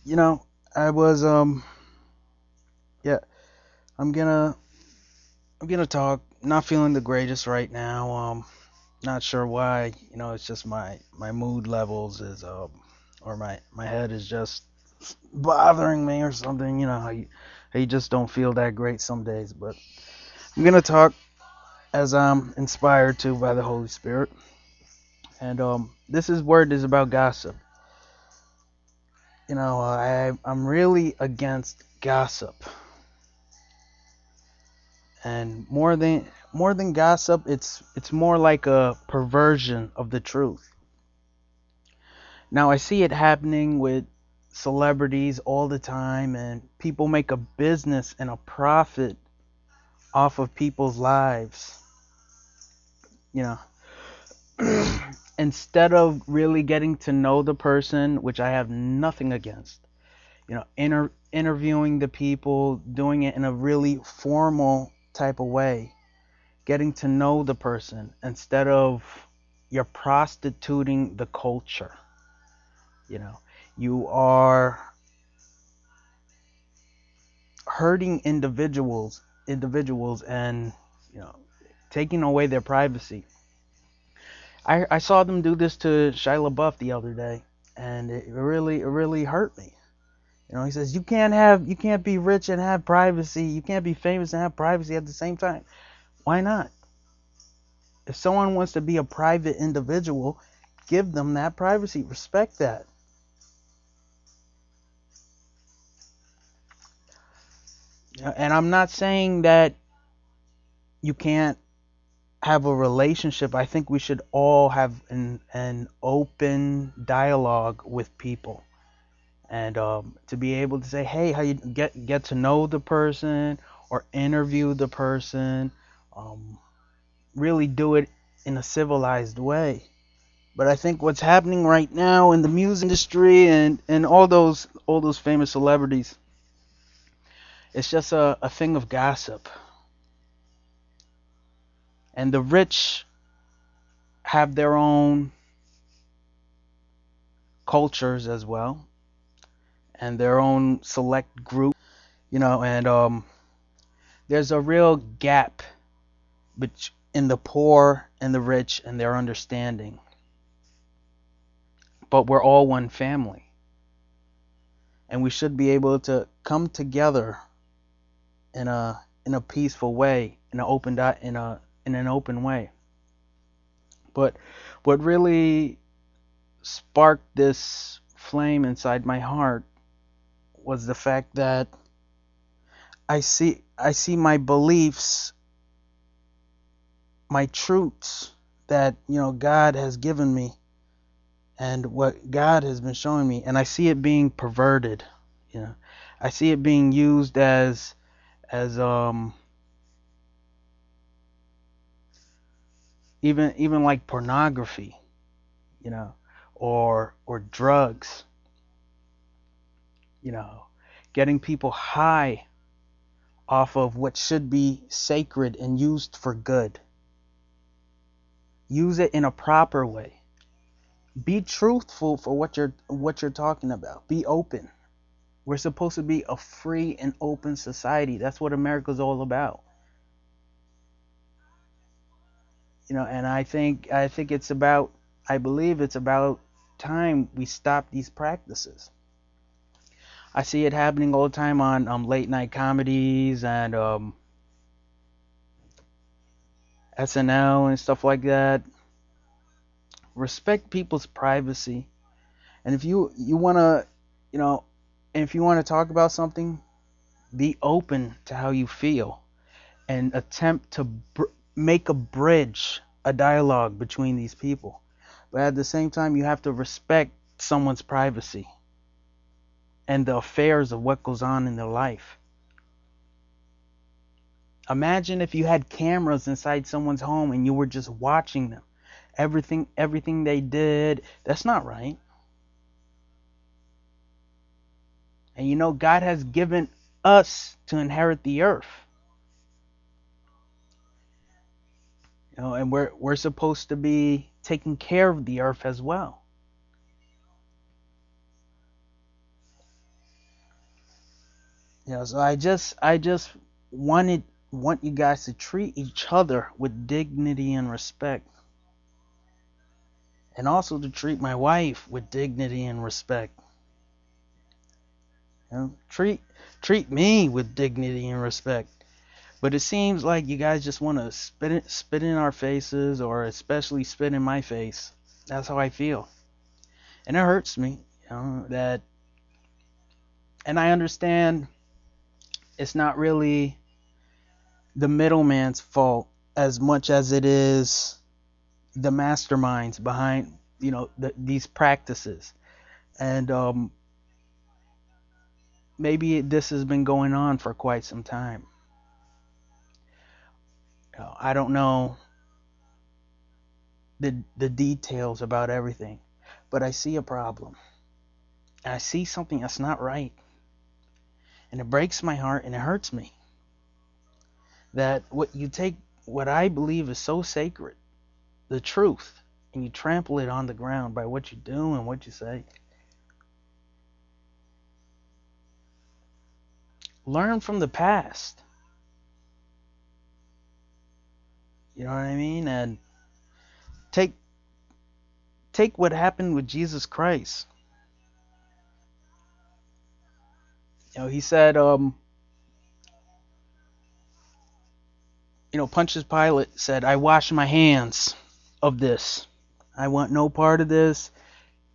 You know, I was yeah, I'm gonna I'm gonna talk. Not feeling the greatest right now. Not sure why. It's just my mood levels is or my head is just bothering me or something. How you just don't feel that great some days. But I'm gonna talk as I'm inspired to by the Holy Spirit. And this is word is about gossip. I'm really against gossip. And more than gossip, it's more like a perversion of the truth. Now I see it happening with celebrities all the time, and people make a business and a profit off of people's lives, you know. Instead of really getting to know the person, which I have nothing against, interviewing the people, doing it in a really formal type of way, getting to know the person instead of you're prostituting the culture. You know, you are hurting individuals, and you know, taking away their privacy. I saw them do this to Shia LaBeouf the other day, and it really hurt me. He says you can't be rich and have privacy. You can't be famous and have privacy at the same time. Why not? If someone wants to be a private individual, give them that privacy. Respect that. And I'm not saying that you can't have a relationship. I think we should all have an open dialogue with people, and to be able to say, hey, how you get to know the person or interview the person, um, really do it in a civilized way. But I think what's happening right now in the music industry and all those famous celebrities, it's just a thing of gossip. And the rich have their own cultures as well, and their own select group, and there's a real gap in the poor and the rich and their understanding. But we're all one family, and we should be able to come together in a peaceful way, in an open way. But what really sparked this flame inside my heart was the fact that I see my beliefs, my truths that God has given me, and what God has been showing me, and I see it being perverted. You know, I see it being used as even like pornography, you know, or drugs, you know, getting people high off of what should be sacred and used for good. Use it in a proper way. Be truthful for what you're talking about. Be open. We're supposed to be a free and open society. That's what America's all about. And I think I believe it's about time we stop these practices. I see it happening all the time on late night comedies and SNL and stuff like that. Respect people's privacy, and if you want to, you know, and if you want to talk about something, be open to how you feel and attempt to make a bridge, a dialogue between these people. But at the same time, you have to respect someone's privacy and the affairs of what goes on in their life. Imagine if you had cameras inside someone's home and you were just watching them. Everything they did. That's not right. And God has given us to inherit the earth. And we're supposed to be taking care of the earth as well. So I just want you guys to treat each other with dignity and respect, and also to treat my wife with dignity and respect. Treat me with dignity and respect. But it seems like you guys just want to spit in our faces, or especially spit in my face. That's how I feel, and it hurts me. That, and I understand it's not really the middleman's fault as much as it is the masterminds behind these practices. And maybe this has been going on for quite some time. I don't know the details about everything, but I see a problem. And I see something that's not right. And it breaks my heart and it hurts me. That you take what I believe is so sacred, the truth, and you trample it on the ground by what you do and what you say. Learn from the past. You know what I mean? And take what happened with Jesus Christ. He said, Pontius Pilate said, "I wash my hands of this. I want no part of this.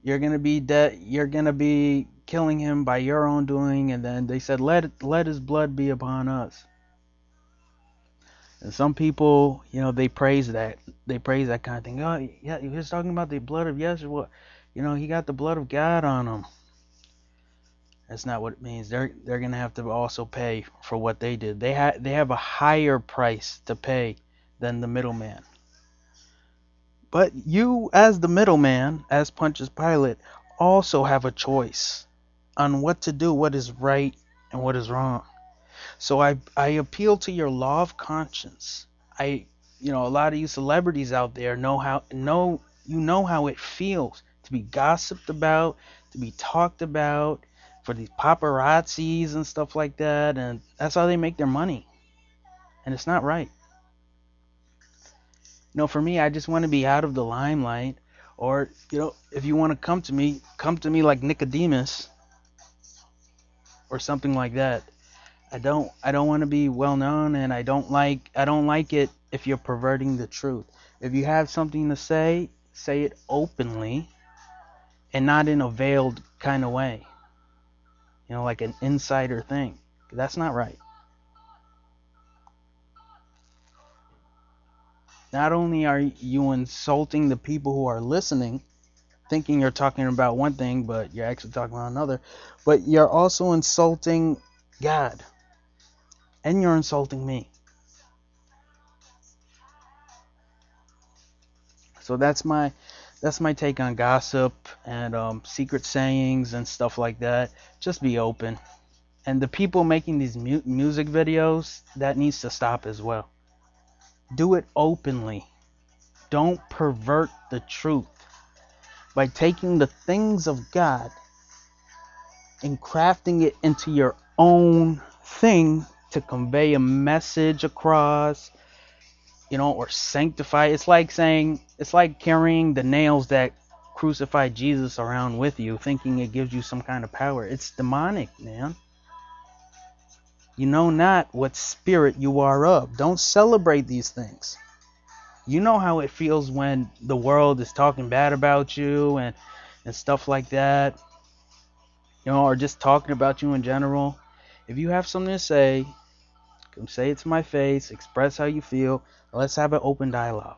You're gonna be dead. You're gonna be killing him by your own doing." And then they said, "Let his blood be upon us." And some people, they praise that. They praise that kind of thing. Oh, yeah, he was talking about the blood of Yeshua. He got the blood of God on him. That's not what it means. They're gonna have to also pay for what they did. They have a higher price to pay than the middleman. But you, as the middleman, as Pontius Pilate, also have a choice on what to do, what is right and what is wrong. So I appeal to your law of conscience. A lot of you celebrities out there know how it feels to be gossiped about, to be talked about, for these paparazzis and stuff like that, and that's how they make their money. And it's not right. For me, I just want to be out of the limelight. Or, if you want to come to me like Nicodemus or something like that. I don't want to be well known, and I don't like it if you're perverting the truth. If you have something to say it openly and not in a veiled kind of way. Like an insider thing. That's not right. Not only are you insulting the people who are listening, thinking you're talking about one thing, but you're actually talking about another, but you're also insulting God. And you're insulting me. So that's my take on gossip and secret sayings and stuff like that. Just be open. And the people making these music videos, that needs to stop as well. Do it openly. Don't pervert the truth by taking the things of God and crafting it into your own thing to convey a message across, or sanctify. It's like carrying the nails that crucified Jesus around with you, thinking it gives you some kind of power. It's demonic, man. You know not what spirit you are of. Don't celebrate these things. You know how it feels when the world is talking bad about you and stuff like that, or just talking about you in general. If you have something to say, come say it to my face, express how you feel. Let's have an open dialogue.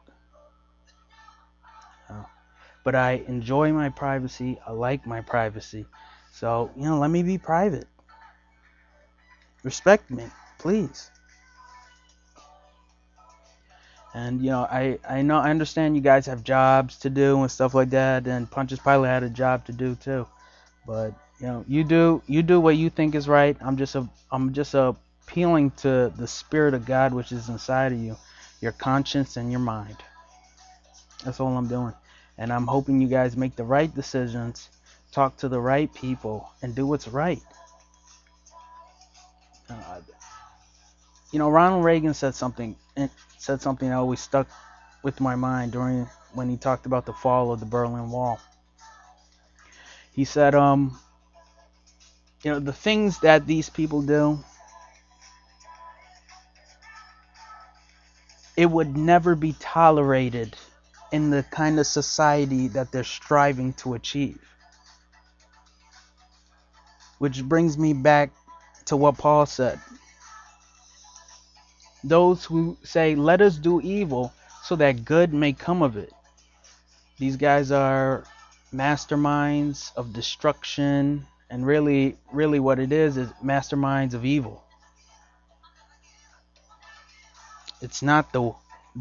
But I enjoy my privacy. I like my privacy. So, let me be private. Respect me, please. And, I understand you guys have jobs to do and stuff like that. And Pontius Pilate had a job to do too. But, you do what you think is right. I'm just appealing to the Spirit of God which is inside of you, your conscience and your mind. That's all I'm doing. And I'm hoping you guys make the right decisions, talk to the right people, and do what's right. Uh, Ronald Reagan said something that always stuck with my mind during when he talked about the fall of the Berlin Wall. He said, the things that these people do, it would never be tolerated in the kind of society that they're striving to achieve. Which brings me back to what Paul said. Those who say, let us do evil so that good may come of it. These guys are masterminds of destruction, and really what it is masterminds of evil. It's not the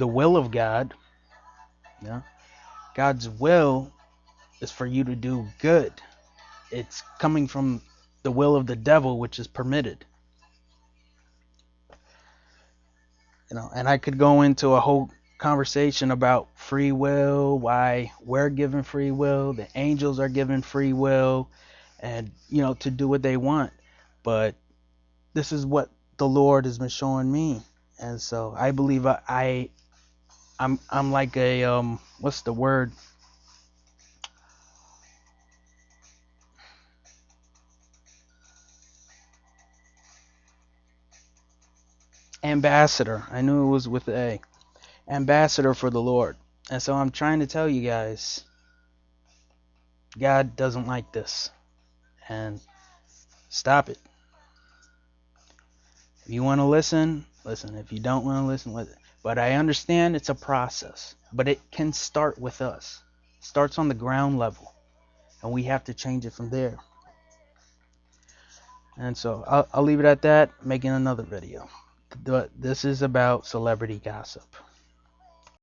will of God. Yeah? God's will is for you to do good. It's coming from the will of the devil, which is permitted. And I could go into a whole conversation about free will, why we're given free will, the angels are given free will, and to do what they want. But this is what the Lord has been showing me, and so I believe I'm like a what's the word? Ambassador. I knew it was with a ambassador for the Lord. And so I'm trying to tell you guys, God doesn't like this. And stop it. If you want to listen, listen. If you don't want to listen, listen. But I understand it's a process. But it can start with us. It starts on the ground level. And we have to change it from there. And so I'll leave it at that, making another video. But this is about celebrity gossip.